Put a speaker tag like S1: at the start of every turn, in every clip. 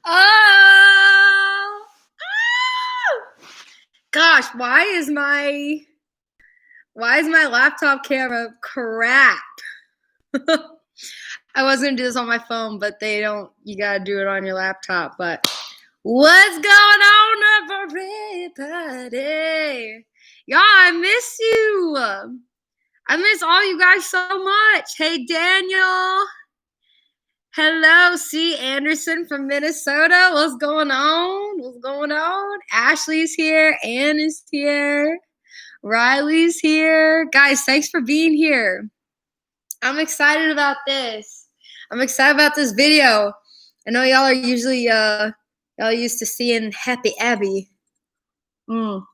S1: Oh! Gosh, why is my laptop camera crap? I was gonna do this on my phone, but they don't. You gotta do it on your laptop. But what's going on, everybody? Y'all, I miss you. I miss all you guys so much. Hey, Daniel. Hello, C. Anderson from Minnesota. What's going on? What's going on? Ashley's here. Ann is here. Riley's here. Guys, thanks for being here. I'm excited about this. I'm excited about this video. I know y'all are usually y'all used to seeing Happy Abby. But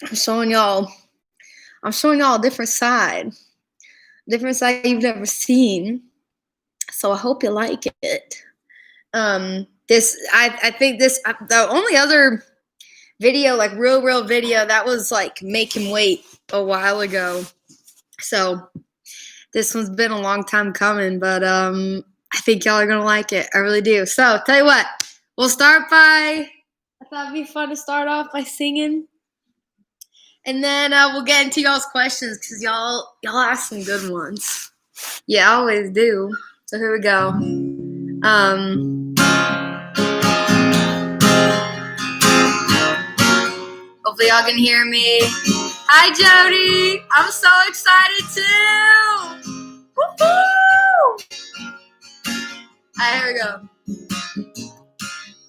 S1: I'm showing y'all a different side you've never seen. So I hope you like it. I think the only other video, like real video, that was like Make Him Wait a while ago. So this one's been a long time coming, but I think y'all are gonna like it. I really do. So tell you what, we'll start by, I thought it'd be fun to start off by singing. And then we'll get into y'all's questions because y'all ask some good ones. Yeah, I always do. So here we go. Hopefully y'all can hear me. Hi, Jody. I'm so excited too. Woohoo! Alright, here we go.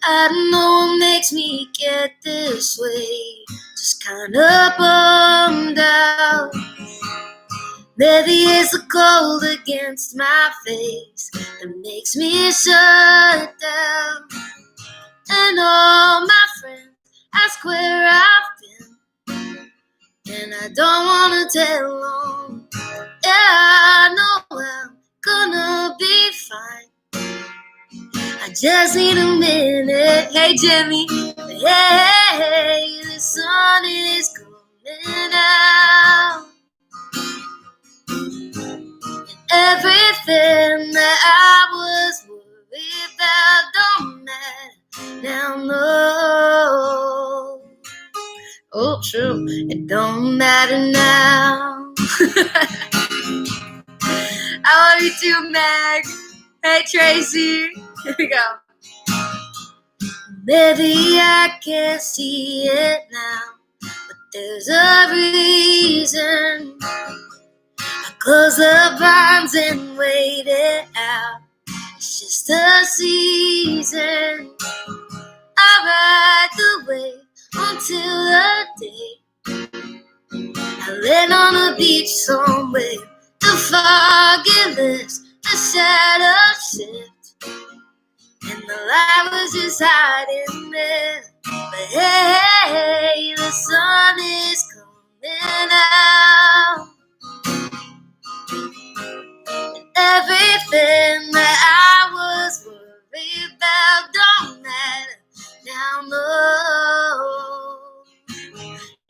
S1: I don't know what makes me get this way. Just kinda bummed out. Maybe it's the cold against my face that makes me shut down. And all my friends ask where I've been, and I don't wanna tell them. Yeah, I know I'm gonna be fine. I just need a minute. Hey, Jimmy. Hey, the sun is coming out. Everything that I was worried about don't matter now, no. Oh, true, it don't matter now. I love you too, Meg. Hey, Tracy. Here we go. Maybe I can't see it now, but there's a reason. Close the blinds and wait it out. It's just a season. I ride the wave until the day I land on a beach somewhere. The fog lifts, the shadows shift, and the light was just hiding there. But hey, the sun is coming out. Everything that I was worried about don't matter now, no.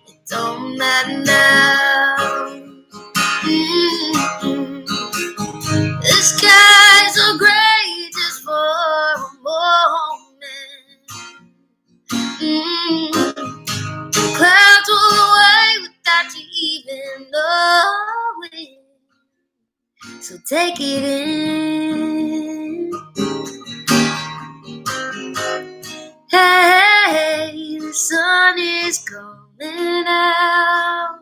S1: It don't matter now. The skies are gray just for a moment. The clouds roll away without you even knowing. So take it in. Hey, the sun is coming out.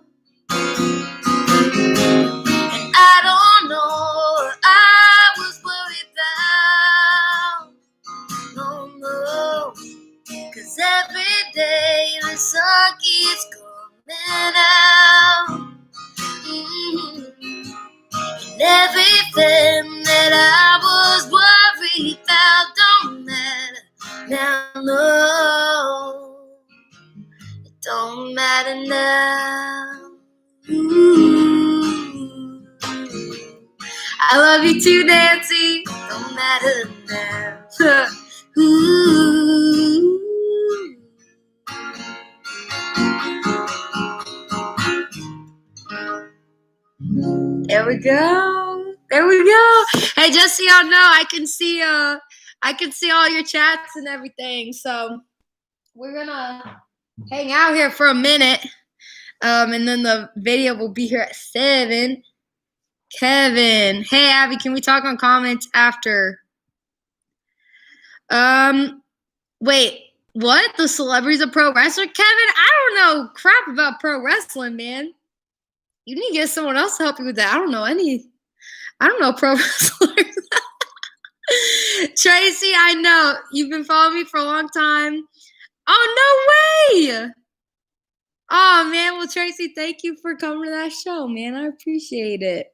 S1: And I don't know what I was worried about. No, no. 'Cause every day the sun keeps coming out. And everything that I was worried about don't matter now, no. It don't matter now. Ooh. I love you too, Nancy. Don't matter now. Ooh. There we go. There we go. Hey, just so y'all know, I can see I can see all your chats and everything. So we're gonna hang out here for a minute. And then the video will be here at 7. Kevin. Hey Abby, can we talk on comments after? Wait, what? The celebrity's a pro wrestler? Kevin, I don't know crap about pro wrestling, man. You need to get someone else to help you with that. I don't know pro wrestlers. Tracy, I know. You've been following me for a long time. Oh, no way! Oh, man. Well, Tracy, thank you for coming to that show, man. I appreciate it.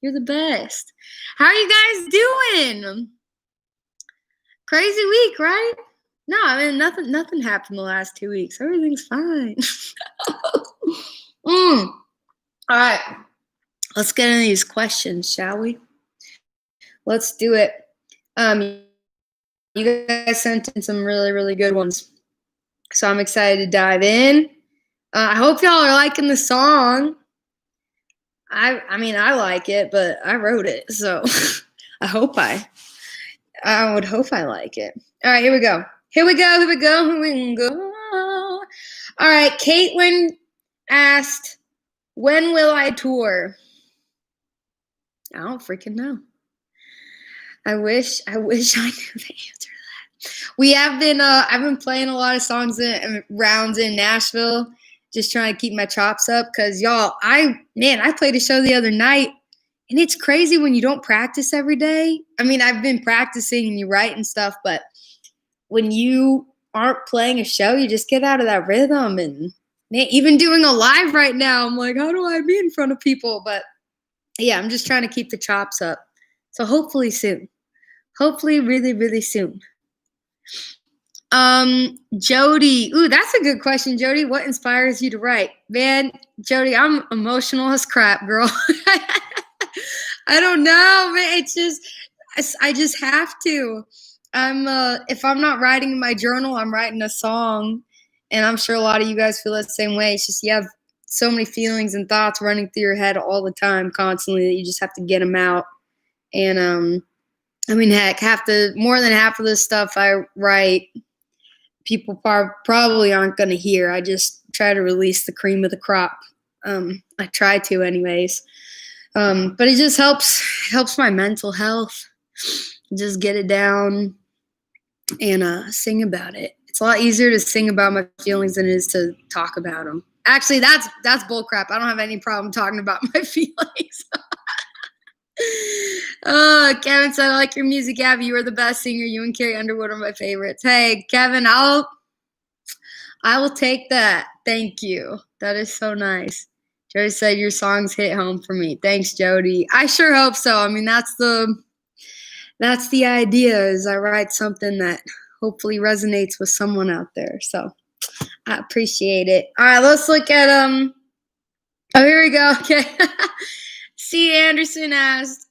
S1: You're the best. How are you guys doing? Crazy week, right? No, I mean, nothing happened the last 2 weeks. Everything's fine. All right. Let's get into these questions, shall we? Let's do it. You guys sent in some really, really good ones. So I'm excited to dive in. I hope y'all are liking the song. I mean, I like it, but I wrote it, so I would hope I like it. All right, here we go. All right, Caitlin asked, when will I tour? I don't freaking know. I wish I knew the answer to that. We have been, I've been playing a lot of songs and rounds in Nashville, just trying to keep my chops up. Cause y'all, I played a show the other night, and it's crazy when you don't practice every day. I mean, I've been practicing and you write and stuff, but when you aren't playing a show, you just get out of that rhythm. And man, even doing a live right now, I'm like, how do I be in front of people? But yeah, I'm just trying to keep the chops up. So hopefully soon. Hopefully really, really soon. Jody. Ooh, that's a good question, Jody. What inspires you to write? Man, Jody, I'm emotional as crap, girl. I don't know, man. It's just, I just have to. If I'm not writing in my journal, I'm writing a song. And I'm sure a lot of you guys feel the same way. It's just you have so many feelings and thoughts running through your head all the time, constantly, that you just have to get them out. And I mean, heck, more than half of the stuff I write, people probably aren't going to hear. I just try to release the cream of the crop. I try to, anyways. But it just helps my mental health. Just get it down and sing about it. It's a lot easier to sing about my feelings than it is to talk about them. Actually, that's bullcrap. I don't have any problem talking about my feelings. Kevin said, I like your music, Abby. You are the best singer. You and Carrie Underwood are my favorites. Hey, Kevin, I will take that. Thank you. That is so nice. Jody said your songs hit home for me. Thanks, Jody. I sure hope so. I mean, that's the idea, is I write something that hopefully resonates with someone out there. So I appreciate it. All right, let's look at oh, here we go. Okay. C. Anderson asked,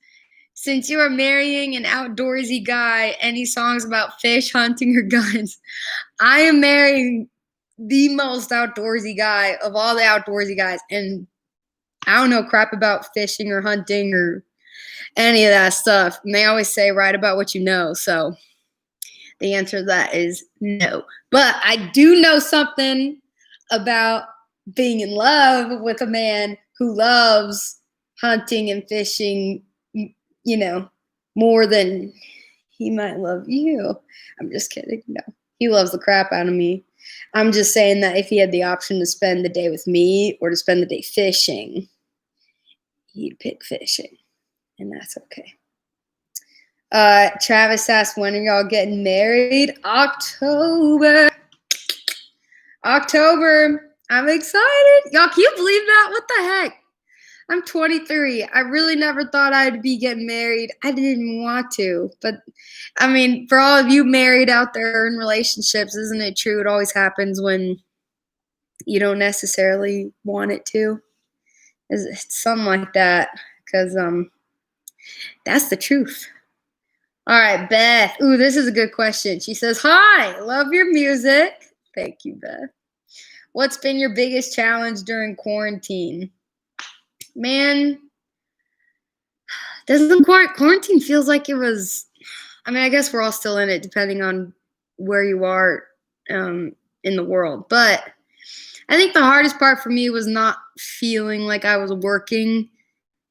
S1: since you are marrying an outdoorsy guy, any songs about fish, hunting, or guns? I am marrying the most outdoorsy guy of all the outdoorsy guys, and I don't know crap about fishing or hunting or any of that stuff. And they always say, write about what you know. So the answer to that is no. But I do know something about being in love with a man who loves hunting and fishing, you know, more than he might love you. I'm just kidding. No, he loves the crap out of me. I'm just saying that if he had the option to spend the day with me or to spend the day fishing, he'd pick fishing, and that's okay. Travis asked, when are y'all getting married? October. I'm excited. Y'all, can you believe that? What the heck? I'm 23. I really never thought I'd be getting married. I didn't want to. But, I mean, for all of you married out there in relationships, isn't it true? It always happens when you don't necessarily want it to. It's something like that. Because that's the truth. All right, Beth. Ooh, this is a good question. She says, hi, love your music. Thank you, Beth. What's been your biggest challenge during quarantine? Man, doesn't quarantine feels like it was I mean, I guess we're all still in it depending on where you are in the world. But I think the hardest part for me was not feeling like I was working.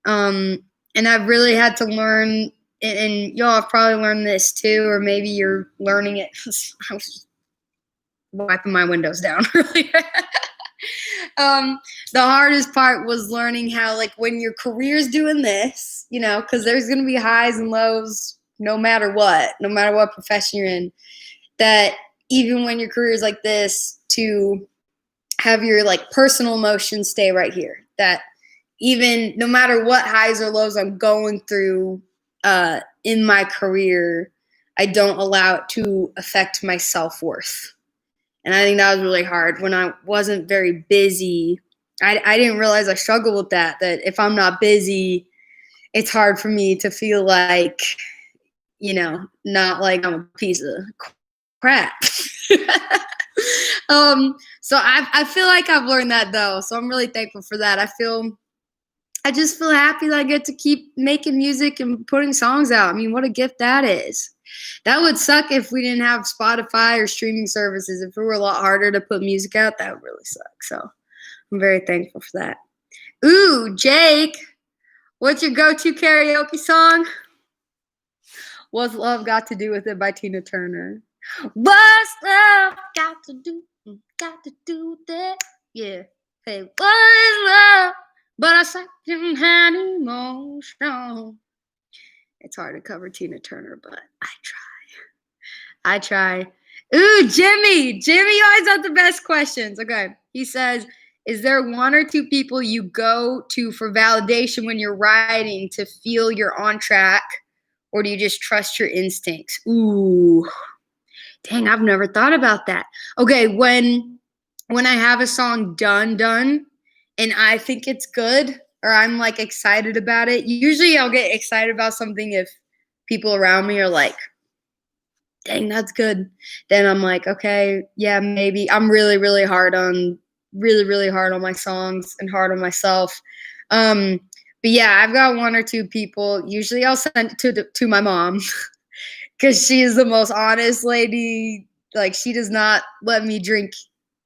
S1: And I've really had to learn, and y'all have probably learned this too, or maybe you're learning it. I was wiping my windows down earlier. The hardest part was learning how, like, when your career's doing this, you know, because there's going to be highs and lows no matter what profession you're in, that even when your career is like this, to have your like personal emotions stay right here. That even no matter what highs or lows I'm going through in my career, I don't allow it to affect my self-worth. And I think that was really hard when I wasn't very busy. I didn't realize I struggled with that if I'm not busy, it's hard for me to feel like, you know, not like I'm a piece of crap. So I feel like I've learned that though. So I'm really thankful for that. I just feel happy that I get to keep making music and putting songs out. I mean, what a gift that is. That would suck if we didn't have Spotify or streaming services. If it were a lot harder to put music out, that would really suck. So I'm very thankful for that. Ooh, Jake, what's your go-to karaoke song? What's Love Got to Do with It by Tina Turner? What's love got to do with it? Yeah. Hey, what is love but a second-hand emotion? It's hard to cover Tina Turner, but I try. Ooh, Jimmy. Jimmy always has the best questions. Okay. He says, is there one or two people you go to for validation when you're writing to feel you're on track, or do you just trust your instincts? Ooh. Dang, I've never thought about that. Okay, when I have a song done, and I think it's good, or I'm like excited about it, usually I'll get excited about something if people around me are like, dang, that's good. Then I'm like, okay, yeah, maybe. I'm really, really hard on my songs and hard on myself. But yeah, I've got one or two people. Usually I'll send it to my mom because she is the most honest lady. Like, she does not let me drink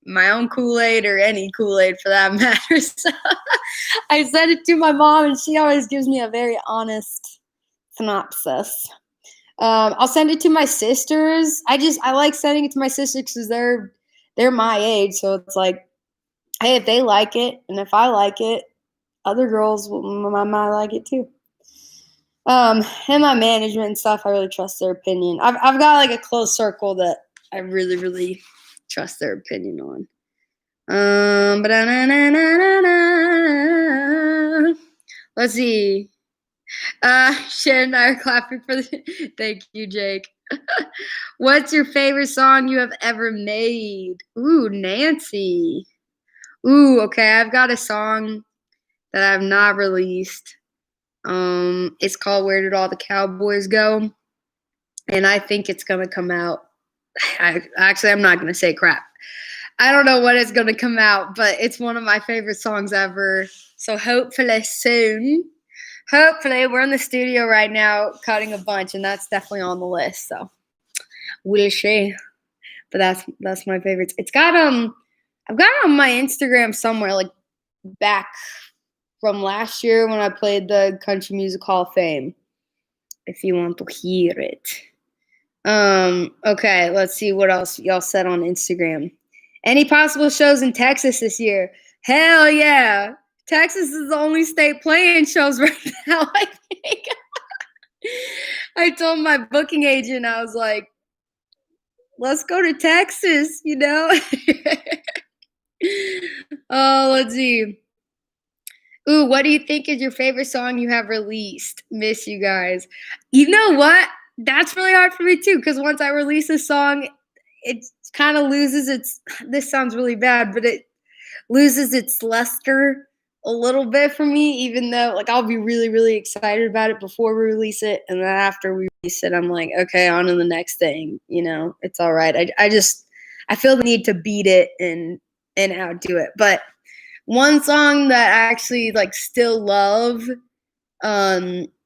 S1: my own Kool-Aid or any Kool-Aid for that matter. So I send it to my mom, and she always gives me a very honest synopsis. I'll send it to my sisters. I like sending it to my sisters because they're my age. So it's like, hey, if they like it, and if I like it, other girls might like it too. And my management and stuff, I really trust their opinion. I've got like a close circle that I really, really trust their opinion on. Let's see. Shannon and I are clapping for the. Thank you, Jake. What's your favorite song you have ever made? Ooh, Nancy. Ooh, okay. I've got a song that I've not released. It's called "Where Did All the Cowboys Go?" And I think it's gonna come out. I'm not gonna say crap. I don't know when it's gonna come out, but it's one of my favorite songs ever. So hopefully soon. Hopefully, we're in the studio right now cutting a bunch, and that's definitely on the list. So we'll see. But that's my favorites. It's got I've got it on my Instagram somewhere, like back from last year when I played the Country Music Hall of Fame. If you want to hear it. Okay, let's see what else y'all said on Instagram. Any possible shows in Texas this year? Hell yeah. Texas is the only state playing shows right now, I think. I told my booking agent, I was like, let's go to Texas, you know? Oh, let's see. Ooh, what do you think is your favorite song you have released? Miss you guys. You know what? That's really hard for me too, because once I release a song, it kind of loses its, this sounds really bad, but it loses its luster a little bit for me, even though like I'll be really, really excited about it before we release it. And then after we release it, I'm like, okay, on to the next thing, you know, it's all right. I feel the need to beat it and outdo it. But one song that I actually like still love,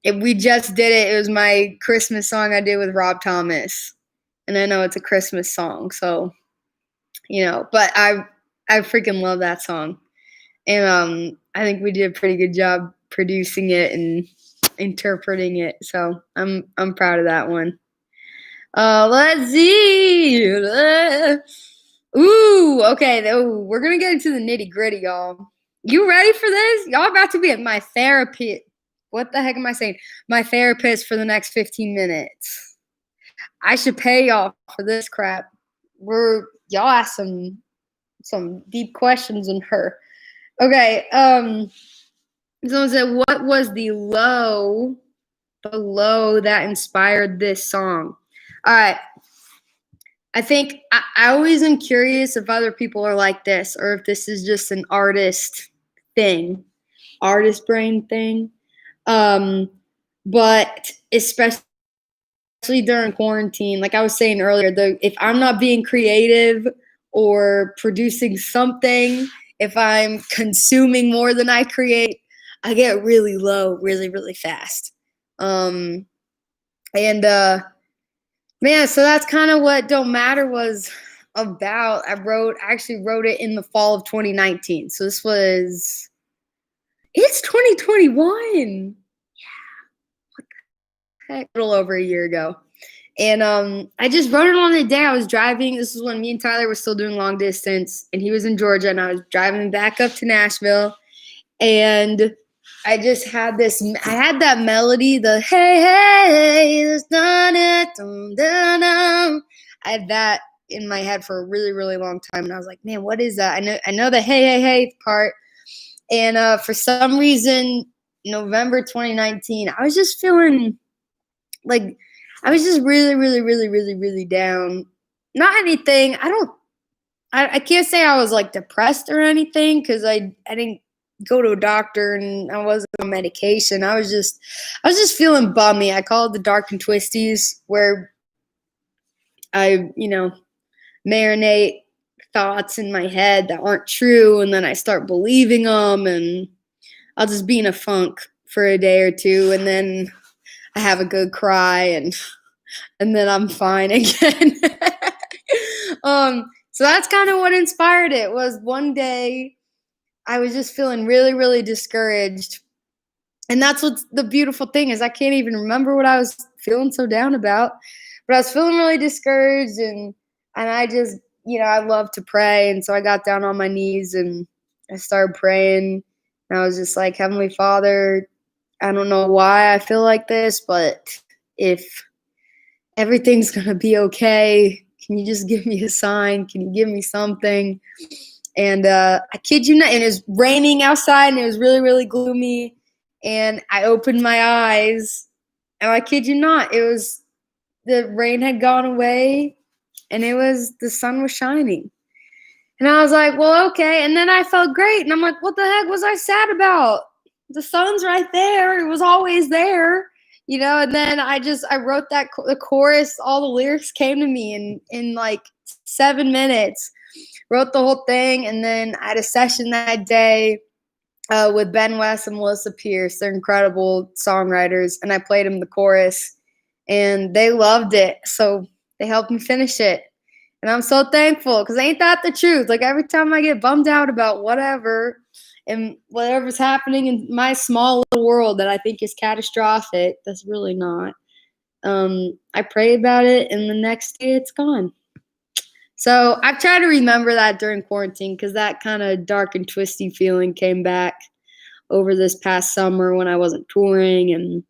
S1: we just did it. It was my Christmas song I did with Rob Thomas. And I know it's a Christmas song, so, but I freaking love that song. And I think we did a pretty good job producing it and interpreting it. So I'm proud of that one. Let's see. Ooh, okay. We're gonna get into the nitty gritty, y'all. You ready for this? Y'all about to be at my therapy. What the heck am I saying? My therapist for the next 15 minutes. I should pay y'all for this crap. Y'all ask some deep questions in her. Okay. Someone said, what was the low that inspired this song? All right. I think I always am curious if other people are like this or if this is just an artist brain thing. But especially during quarantine, like I was saying earlier, if I'm not being creative or producing something, if I'm consuming more than I create, I get really low really, really fast. Man, so that's kind of what Don't Matter was about. I actually wrote it in the fall of 2019. So it's 2021. Yeah. What the heck? A little over a year ago. And I just wrote it on the day I was driving. This is when me and Tyler were still doing long distance, and he was in Georgia, and I was driving back up to Nashville. And I just had that melody, the hey, hey, it's done it, dun, dun, dun. I had that in my head for a really, really long time. And I was like, man, what is that? I know the hey, hey, hey part. And for some reason, November 2019, I was just feeling like I was just really, really, really, really, really down. Not anything. I can't say I was like depressed or anything because I didn't go to a doctor and I wasn't on medication. I was just feeling bummy. I call it the dark and twisties, where I, marinate thoughts in my head that aren't true, and then I start believing them, and I'll just be in a funk for a day or two, and then I have a good cry, and then I'm fine again. So that's kind of what inspired it. Was one day I was just feeling really, really discouraged. And that's what's the beautiful thing is I can't even remember what I was feeling so down about. But I was feeling really discouraged, and I just, I love to pray. And so I got down on my knees and I started praying. And I was just like, Heavenly Father, I don't know why I feel like this, but if everything's going to be okay, can you just give me a sign? Can you give me something? And I kid you not, and it was raining outside, and it was really, really gloomy. And I opened my eyes, and I kid you not, the rain had gone away, and the sun was shining. And I was like, well, okay. And then I felt great, and I'm like, what the heck was I sad about? The sun's right there. It was always there, And then I wrote the chorus. All the lyrics came to me in like 7 minutes. Wrote the whole thing, and then I had a session that day with Ben West and Melissa Pierce. They're incredible songwriters, and I played them the chorus, and they loved it, so they helped me finish it. And I'm so thankful, because ain't that the truth? Like, every time I get bummed out about whatever, and whatever's happening in my small little world that I think is catastrophic, that's really not. I pray about it, and the next day it's gone. So I've tried to remember that during quarantine, because that kind of dark and twisty feeling came back over this past summer when I wasn't touring and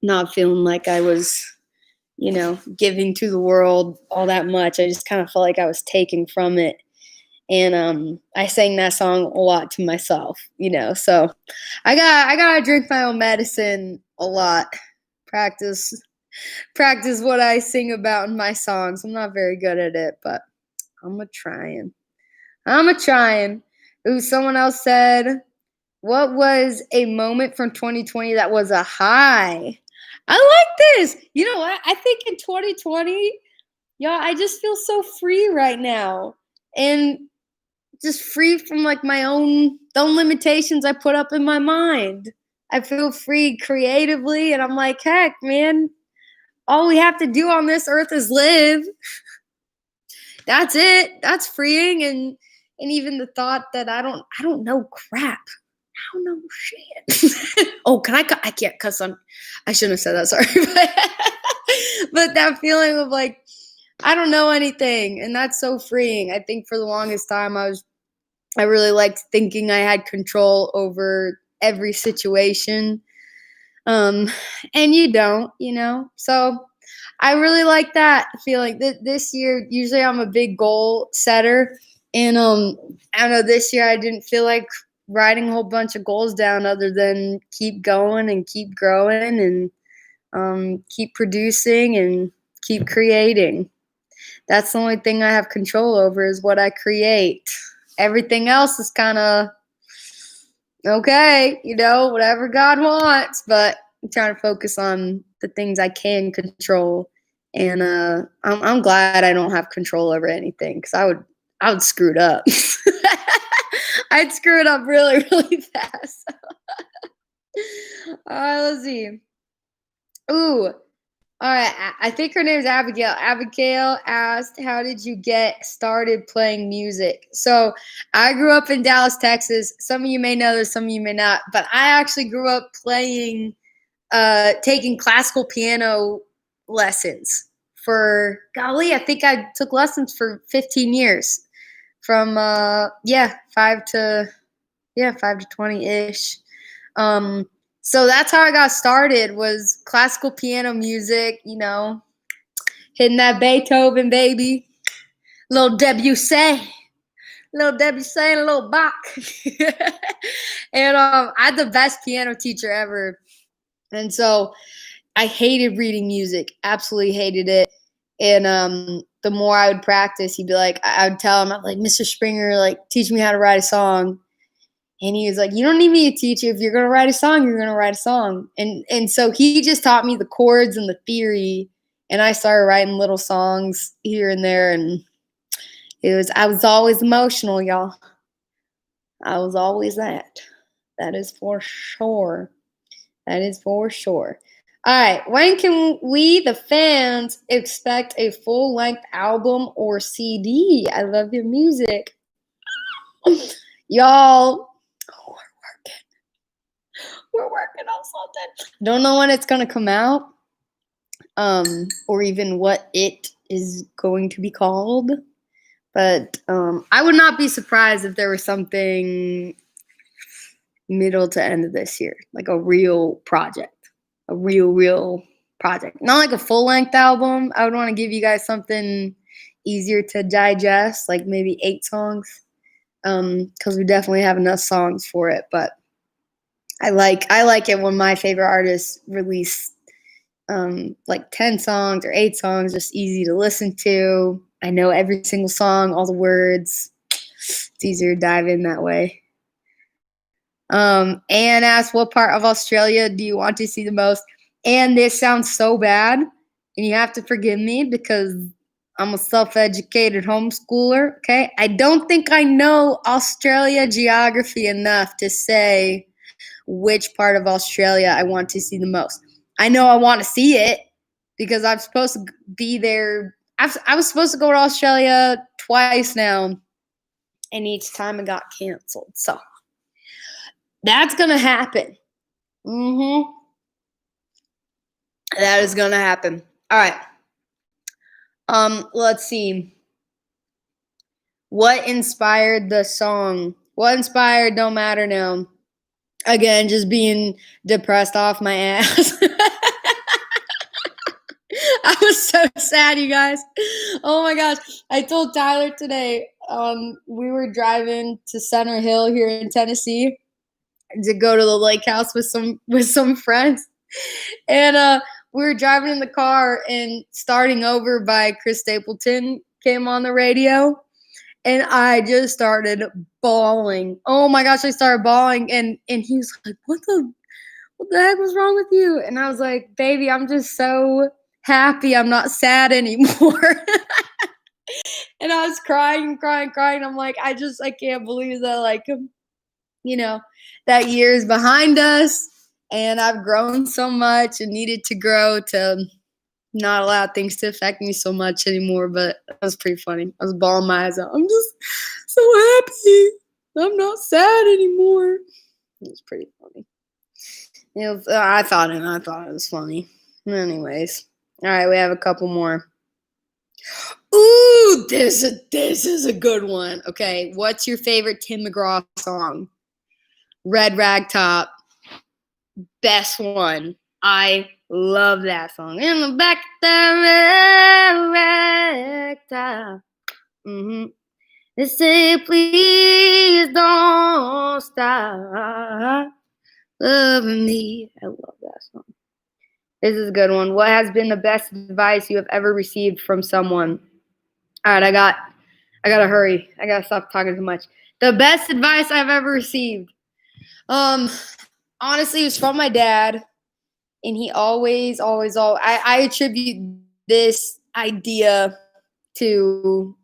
S1: not feeling like I was, giving to the world all that much. I just kind of felt like I was taking from it. And I sang that song a lot to myself, So I gotta drink my own medicine a lot. Practice what I sing about in my songs. I'm not very good at it, but I'm trying. Ooh, someone else said, what was a moment from 2020 that was a high? I like this. You know what? I think in 2020, I just feel so free right now. And just free from like my own limitations I put up in my mind. I feel free creatively, and I'm like, heck, man, all we have to do on this earth is live. That's it. That's freeing, and even the thought that I don't know crap. I don't know shit. Oh, can I can't cuss on. I shouldn't have said that. Sorry, but that feeling of like I don't know anything, and that's so freeing. I think for the longest time I really liked thinking I had control over every situation. Um, and you don't, you know. So I really like that feeling. This year, usually I'm a big goal setter, and I don't know. This year, I didn't feel like writing a whole bunch of goals down, other than keep going and keep growing and keep producing and keep creating. That's the only thing I have control over is what I create. Everything else is kind of okay, you know, whatever God wants, but I'm trying to focus on the things I can control. And I'm glad I don't have control over anything because I would screw it up. I'd screw it up really, really fast. Let's see. Ooh, all right. I think her name is Abigail. Abigail asked, "How did you get started playing music?" So I grew up in Dallas, Texas. Some of you may know this, some of you may not. But I actually grew up playing, taking classical piano lessons for golly. I think I took lessons for 15 years, from 5 to 20 ish. So that's how I got started, was classical piano music, you know, hitting that Beethoven, baby. Little Debussy. Little Debussy and a little Bach. And I had the best piano teacher ever. And so I hated reading music, absolutely hated it. And the more I would practice, he'd be like, I would tell him, I'm like, Mr. Springer, like, teach me how to write a song. And he was like, you don't need me to teach you. If you're going to write a song, you're going to write a song. And so he just taught me the chords and the theory. And I started writing little songs here and there. And I was always emotional, y'all. I was always that. That is for sure. That is for sure. All right. When can we, the fans, expect a full length album or CD? I love your music. Y'all, we're working on something. Don't know when it's gonna come out, or even what it is going to be called. But I would not be surprised if there was something middle to end of this year, like a real project, a real project. Not like a full length album. I would want to give you guys something easier to digest, like maybe 8 songs, because we definitely have enough songs for it. But I like it when my favorite artists release like 10 songs or 8 songs, just easy to listen to. I know every single song, all the words. It's easier to dive in that way. Anne asked, what part of Australia do you want to see the most? And this sounds so bad, and you have to forgive me because I'm a self-educated homeschooler, okay? I don't think I know Australia geography enough to say which part of Australia I want to see the most. I know I want to see it because I'm supposed to be there. I was supposed to go to Australia twice now, and each time it got canceled. So that's going to happen. That is going to happen. All right. Let's see. What inspired the song? What inspired Don't Matter Now? Again, just being depressed off my ass. I was so sad, you guys. Oh my gosh. I told Tyler today, we were driving to Center Hill here in Tennessee to go to the lake house with some friends. And we were driving in the car, and Starting Over by Chris Stapleton came on the radio. And I just started bawling. Oh my gosh, I started bawling. And he was like, what the heck was wrong with you? And I was like, baby, I'm just so happy I'm not sad anymore. And I was crying. I'm like, I can't believe that, like, you know, that year is behind us. And I've grown so much and needed to grow to not allow things to affect me so much anymore. But it was pretty funny. I was bawling my eyes out. I'm just so happy. I'm not sad anymore. It was pretty funny. I thought it was funny. Anyways, all right, we have a couple more. Ooh, this is a good one. Okay, what's your favorite Tim McGraw song? Red Rag Top. Best one. I love that song. In the back of the red rag top. They say, please don't stop loving me. I love that song. This is a good one. What has been the best advice you have ever received from someone? All right, I gotta hurry. I gotta stop talking too much. The best advice I've ever received. Honestly, it was from my dad, and he always. I attribute this idea to,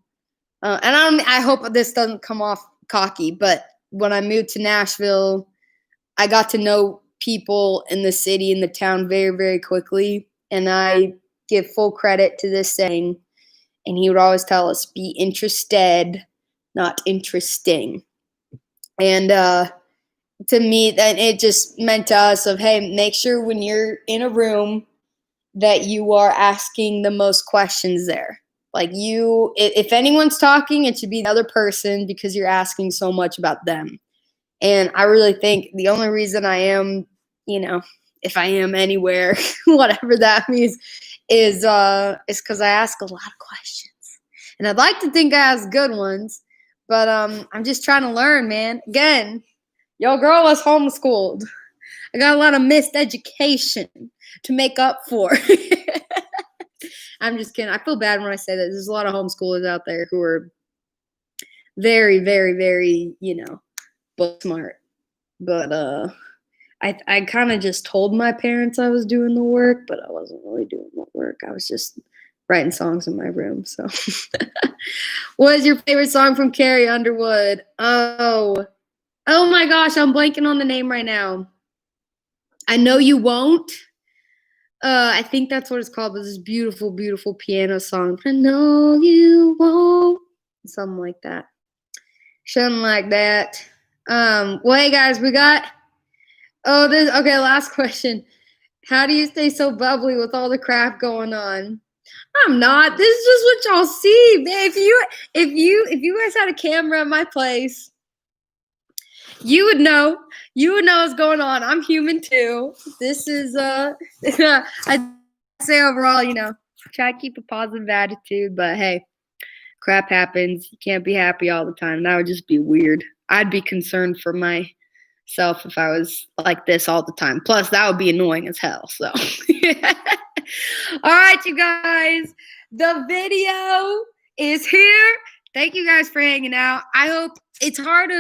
S1: and I hope this doesn't come off cocky, but when I moved to Nashville, I got to know people in the city, in the town very, very quickly. And I give full credit to this saying. And he would always tell us, be interested, not interesting. And to me, then it just meant to us of, hey, make sure when you're in a room that you are asking the most questions there. Like if anyone's talking, it should be the other person because you're asking so much about them. And I really think the only reason I am, if I am anywhere, whatever that means, is because I ask a lot of questions. And I'd like to think I ask good ones, but I'm just trying to learn, man. Again, your girl was homeschooled. I got a lot of missed education to make up for. I'm just kidding. I feel bad when I say that. There's a lot of homeschoolers out there who are very, very, very, book smart. But I kind of just told my parents I was doing the work, but I wasn't really doing the work. I was just writing songs in my room. So what is your favorite song from Carrie Underwood? Oh my gosh, I'm blanking on the name right now. I Know You Won't. I think that's what it's called, but this beautiful, beautiful piano song. I know you won't. Something like that. Something like that. Well, hey guys, we got okay, last question. How do you stay so bubbly with all the crap going on? I'm not. This is just what y'all see. Man, if you guys had a camera at my place, you would know. You would know what's going on. I'm human too. This is I'd say overall, try to keep a positive attitude, but hey, crap happens. You can't be happy all the time. That would just be weird. I'd be concerned for myself if I was like this all the time. Plus, that would be annoying as hell. So, all right, you guys, the video is here. Thank you guys for hanging out. I hope it's hard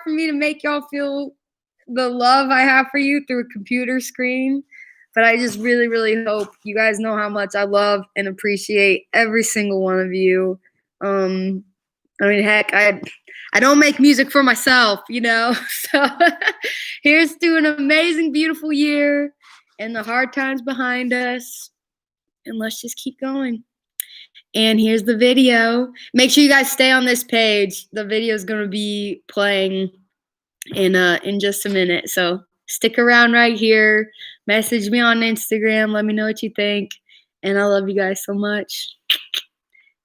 S1: for me to make y'all feel the love I have for you through a computer screen. But I just really, really hope you guys know how much I love and appreciate every single one of you. Heck, I don't make music for myself, So here's to an amazing, beautiful year and the hard times behind us. And let's just keep going. And here's the video. Make sure you guys stay on this page. The video is going to be playing in just a minute. So stick around right here. Message me on Instagram. Let me know what you think. And I love you guys so much.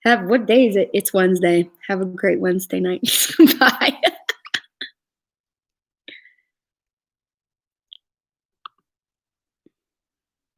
S1: What day is it? It's Wednesday. Have a great Wednesday night. Bye.